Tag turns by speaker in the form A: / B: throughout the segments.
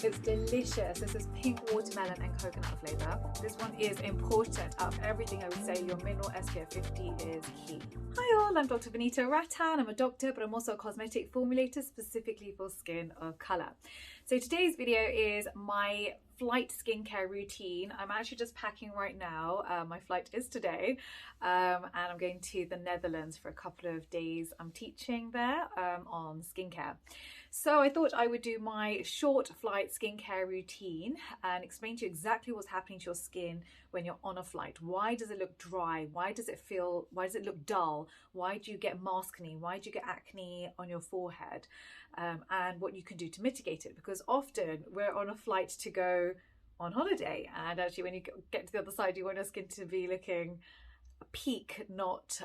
A: It's delicious. This is pink watermelon and coconut flavour. This one is important. Out of everything, I would say your mineral SPF 50 is key. Hi all, I'm Dr. Vanita Rattan. I'm a doctor, but I'm also a cosmetic formulator specifically for skin of colour. So today's video is my flight skincare routine. I'm actually just packing right now. My flight is today, and I'm going to the Netherlands for a couple of days. I'm teaching there on skincare. So I thought I would do my short flight skincare routine and explain to you exactly what's happening to your skin when you're on a flight. Why does it look dry? Why does it look dull? Why do you get maskne? Why do you get acne on your forehead? And what you can do to mitigate it, because often we're on a flight to go on holiday, and actually when you get to the other side you want your skin to be looking peak, not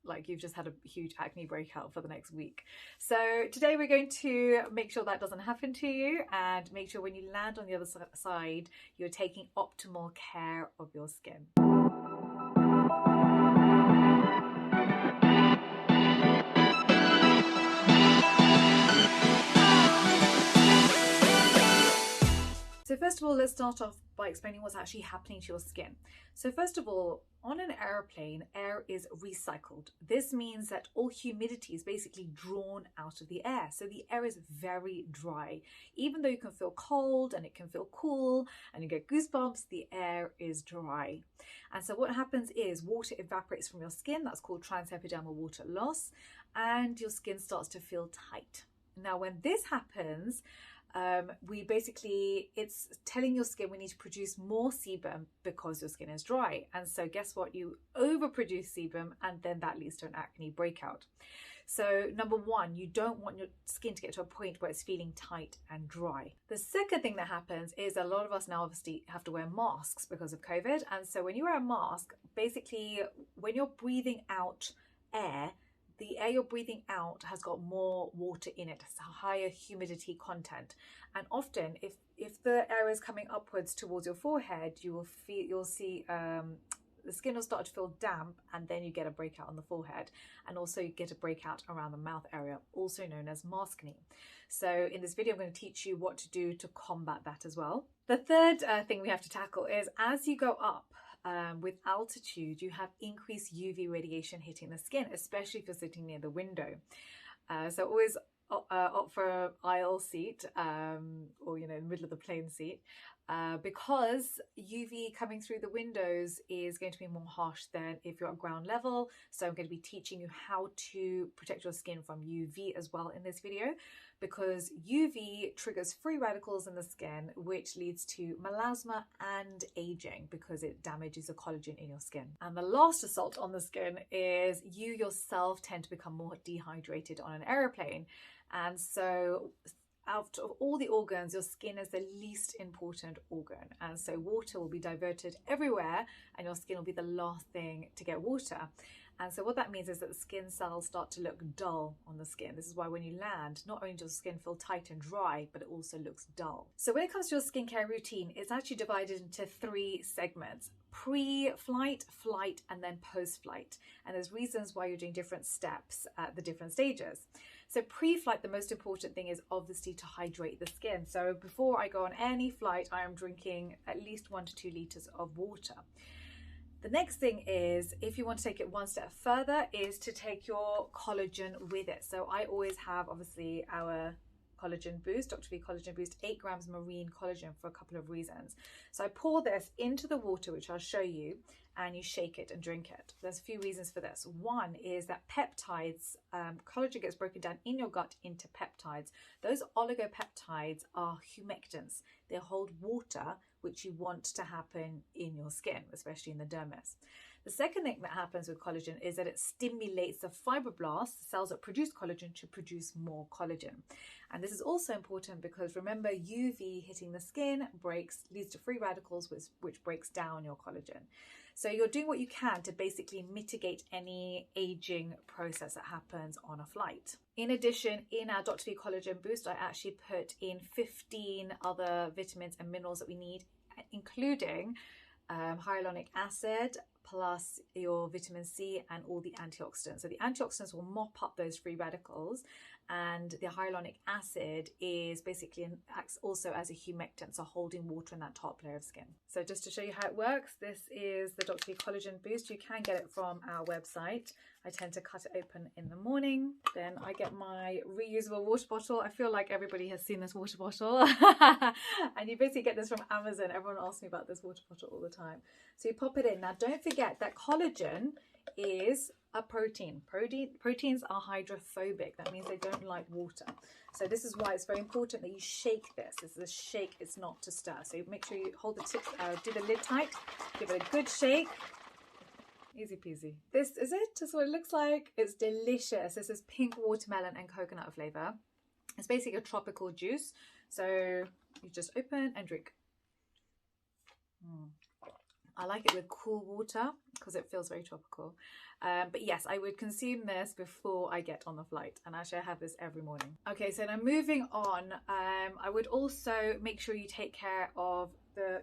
A: like you've just had a huge acne breakout for the next week. So today we're going to make sure that doesn't happen to you and make sure when you land on the other side you're taking optimal care of your skin. So first of all, let's start off by explaining what's actually happening to your skin. So first of all, on an airplane, air is recycled. This means that all humidity is basically drawn out of the air. So the air is very dry. Even though you can feel cold and it can feel cool and you get goosebumps, the air is dry. And so what happens is water evaporates from your skin. That's called transepidermal water loss. And your skin starts to feel tight. Now, when this happens, it's telling your skin we need to produce more sebum because your skin is dry. And so guess what? You overproduce sebum and then that leads to an acne breakout. So number one, you don't want your skin to get to a point where it's feeling tight and dry. The second thing that happens is a lot of us now obviously have to wear masks because of COVID. And so when you wear a mask, basically when you're breathing out air, the air you're breathing out has got more water in it, has a higher humidity content. And often if the air is coming upwards towards your forehead, you'll see the skin will start to feel damp, and then you get a breakout on the forehead. And also you get a breakout around the mouth area, also known as maskne. So in this video, I'm going to teach you what to do to combat that as well. The third thing we have to tackle is as you go up, with altitude, you have increased UV radiation hitting the skin, especially if you're sitting near the window. So always opt for an aisle seat or in the middle of the plane seat, because UV coming through the windows is going to be more harsh than if you're at ground level. So I'm going to be teaching you how to protect your skin from UV as well in this video, because UV triggers free radicals in the skin, which leads to melasma and aging because it damages the collagen in your skin. And the last assault on the skin is you yourself tend to become more dehydrated on an airplane. And so out of all the organs, your skin is the least important organ. And so water will be diverted everywhere and your skin will be the last thing to get water. And so what that means is that the skin cells start to look dull on the skin. This is why when you land, not only does the skin feel tight and dry, but it also looks dull. So when it comes to your skincare routine, it's actually divided into 3 segments: pre-flight, flight, and then post-flight. And there's reasons why you're doing different steps at the different stages. So pre-flight, the most important thing is obviously to hydrate the skin. So before I go on any flight, I am drinking at least 1 to 2 liters of water. The next thing is, if you want to take it one step further, is to take your collagen with it. So I always have obviously our Collagen Boost, Dr. V Collagen Boost, 8 grams marine collagen for a couple of reasons. So I pour this into the water, which I'll show you, and you shake it and drink it. There's a few reasons for this. One is that peptides, collagen gets broken down in your gut into peptides. Those oligopeptides are humectants. They hold water, which you want to happen in your skin, especially in the dermis. The second thing that happens with collagen is that it stimulates the fibroblasts, the cells that produce collagen, to produce more collagen. And this is also important because remember, UV hitting the skin leads to free radicals, which breaks down your collagen. So you're doing what you can to basically mitigate any aging process that happens on a flight. In addition, in our Dr. V Collagen Boost, I actually put in 15 other vitamins and minerals that we need, including hyaluronic acid, plus your vitamin C and all the antioxidants. So the antioxidants will mop up those free radicals, and the hyaluronic acid is basically acts also as a humectant, so holding water in that top layer of skin. So just to show you how it works, this is the Dr. V Collagen Boost. You can get it from our website. I tend to cut it open in the morning. Then I get my reusable water bottle. I feel like everybody has seen this water bottle. And you basically get this from Amazon. Everyone asks me about this water bottle all the time. So you pop it in. Now don't forget that collagen is a protein. Proteins are hydrophobic. That means they don't like water. So this is why it's very important that you shake this. This is a shake, it's not to stir. So make sure you hold the tip, do the lid tight, give it a good shake. Easy peasy. This is it. This is what it looks like. It's delicious. This is pink watermelon and coconut flavor. It's basically a tropical juice. So you just open and drink. I like it with cool water because it feels very tropical. But yes, I would consume this before I get on the flight, and actually I have this every morning. Okay, so now moving on, I would also make sure you take care of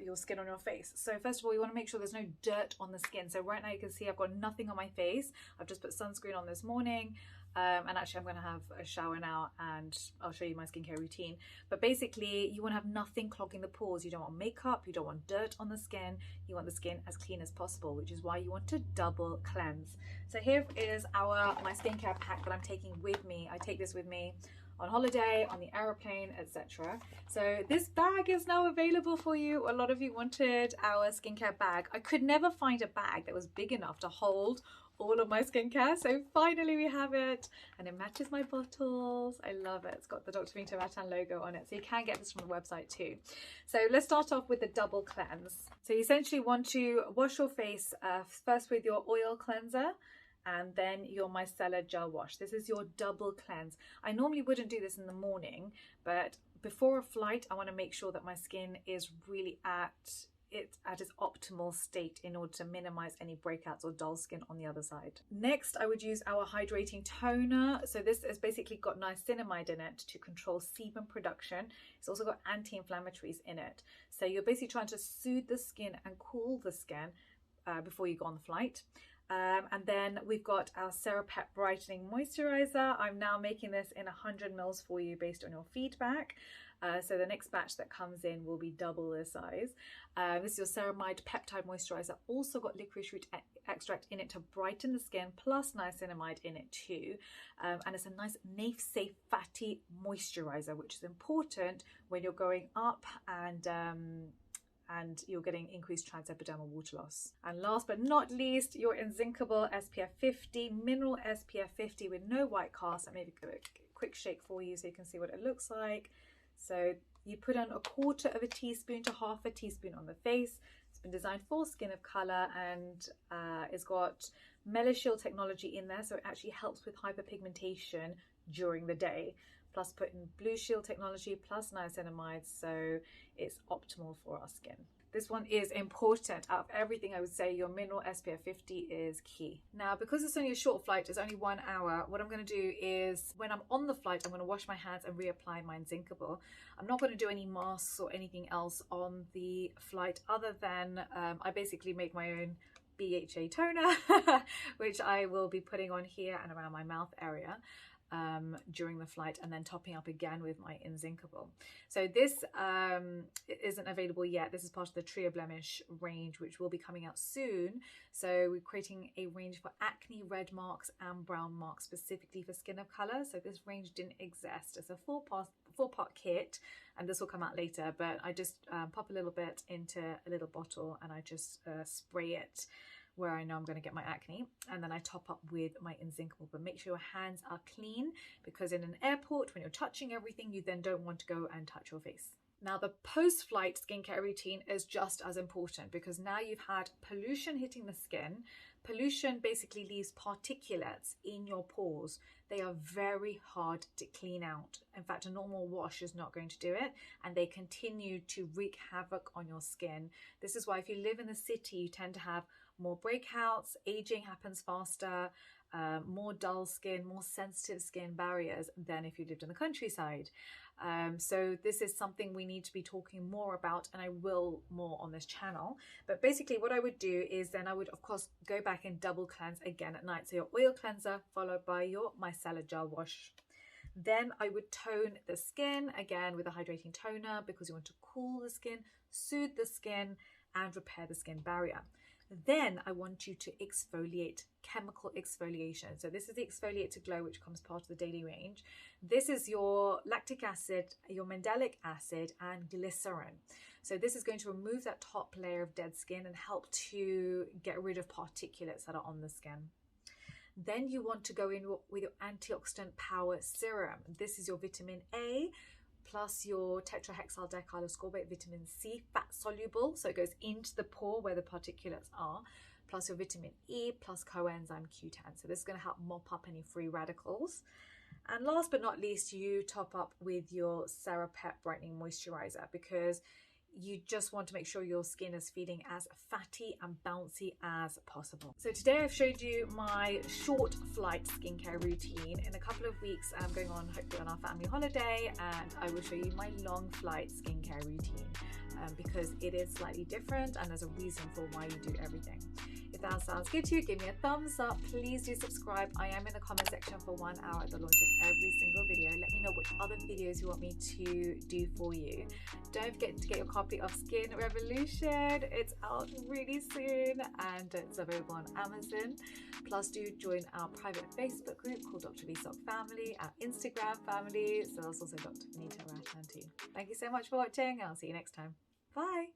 A: your skin on your face. So first of all, you want to make sure there's no dirt on the skin. So right now you can see I've got nothing on my face. I've just put sunscreen on this morning. And actually I'm going to have a shower now and I'll show you my skincare routine. But basically you want to have nothing clogging the pores. You don't want makeup, you don't want dirt on the skin, you want the skin as clean as possible, which is why you want to double cleanse. So here is my skincare pack that I'm taking with me. I take this with me on holiday, on the aeroplane, etc. So this bag is now available for you. A lot of you wanted our skincare bag. I could never find a bag that was big enough to hold all of my skincare, so finally we have it, and it matches my bottles. I love it. It's got the Dr. Vanita Rattan logo on it, so you can get this from the website too. So let's start off with the double cleanse. So you essentially want to wash your face first with your oil cleanser and then your Micellar Gel Wash. This is your double cleanse. I normally wouldn't do this in the morning, but before a flight I want to make sure that my skin is really at its optimal state in order to minimize any breakouts or dull skin on the other side. Next, I would use our Hydrating Toner. So this has basically got niacinamide in it to control sebum production. It's also got anti-inflammatories in it. So you're basically trying to soothe the skin and cool the skin before you go on the flight. And then we've got our Cera-Pep Brightening Moisturiser. I'm now making this in 100 ml for you based on your feedback. So the next batch that comes in will be double the size. This is your ceramide peptide moisturizer, also got licorice root extract in it to brighten the skin, plus niacinamide in it too. And it's a nice safe fatty moisturizer, which is important when you're going up and you're getting increased transepidermal water loss. And last but not least, your Inzincable SPF 50, mineral SPF 50 with no white cast. And maybe give it a quick shake for you so you can see what it looks like. So you put on 1/4 teaspoon to 1/2 teaspoon on the face. It's been designed for skin of color, and it's got Melashield technology in there, so it actually helps with hyperpigmentation during the day. Plus put in Blue Shield technology plus niacinamide, so it's optimal for our skin. This one is important. Out of everything, I would say your mineral SPF 50 is key. Now, because it's only a short flight, it's only 1 hour, what I'm going to do is when I'm on the flight, I'm going to wash my hands and reapply my Inzincable. I'm not going to do any masks or anything else on the flight other than I basically make my own BHA toner, which I will be putting on here and around my mouth area during the flight, and then topping up again with my Inzincable. So this isn't available yet. This is part of the Tria Blemish range, which will be coming out soon. So we're creating a range for acne, red marks and brown marks, specifically for skin of color. So this range didn't exist. It's a four-part kit, and this will come out later, but I just pop a little bit into a little bottle and I just spray it where I know I'm going to get my acne, and then I top up with my Inzincable. But make sure your hands are clean, because in an airport, when you're touching everything, you then don't want to go and touch your face. Now, the post-flight skincare routine is just as important, because now you've had pollution hitting the skin. Pollution basically leaves particulates in your pores. They are very hard to clean out. In fact, a normal wash is not going to do it, and they continue to wreak havoc on your skin. This is why if you live in the city, you tend to have more breakouts, aging happens faster, more dull skin, more sensitive skin barriers than if you lived in the countryside. So this is something we need to be talking more about, and I will more on this channel. But basically what I would do is then I would of course go back and double cleanse again at night. So your oil cleanser followed by your micellar gel wash. Then I would tone the skin again with a hydrating toner because you want to cool the skin, soothe the skin, and repair the skin barrier. Then I want you to exfoliate, chemical exfoliation. So this is the Exfoliate to Glow, which comes part of the daily range. This is your lactic acid, your mandelic acid, and glycerin. So this is going to remove that top layer of dead skin and help to get rid of particulates that are on the skin. Then you want to go in with your antioxidant power serum. This is your vitamin A plus your tetrahexyl dicaloscorbate vitamin C, fat soluble, so it goes into the pore where the particulates are, plus your vitamin E plus coenzyme Q10. So this is going to help mop up any free radicals. And last but not least, you top up with your Cera-Pep Brightening Moisturiser because you just want to make sure your skin is feeling as fatty and bouncy as possible. So today I've showed you my short flight skincare routine. In a couple of weeks I'm going on hopefully on our family holiday, and I will show you my long flight skincare routine because it is slightly different and there's a reason for why you do everything. If that sounds good to you, give me a thumbs up. Please do subscribe. I am in the comment section for 1 hour at the launch of every single video. Let me know which other videos you want me to do for you. Don't forget to get your copy of Skin Revolution. It's out really soon and it's available on Amazon. Plus do join our private Facebook group called Dr. Vsok Family, our Instagram family. So there's also Dr. Vanita Rattan too. Thank you so much for watching. I'll see you next time. Bye.